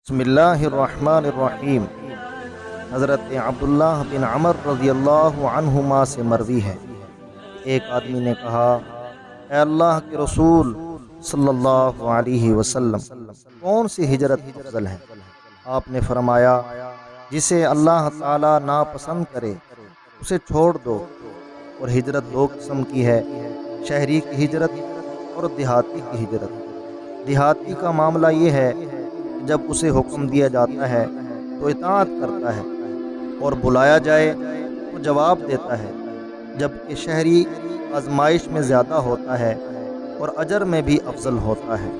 بسم اللہ الرحمن الرحیم۔ حضرت عبداللہ بن عمر رضی اللہ عنہما سے مروی ہے، ایک آدمی نے کہا، اے اللہ کے رسول صلی اللہ علیہ وسلم، کون سی ہجرت افضل ہے؟ آپ نے فرمایا، جسے اللہ تعالیٰ ناپسند کرے اسے چھوڑ دو۔ اور ہجرت دو قسم کی ہے، شہری کی ہجرت اور دیہاتی کی ہجرت۔ دیہاتی کا معاملہ یہ ہے کہ جب اسے حکم دیا جاتا ہے تو اطاعت کرتا ہے، اور بلایا جائے تو جواب دیتا ہے، جبکہ شہری آزمائش میں زیادہ ہوتا ہے اور اجر میں بھی افضل ہوتا ہے۔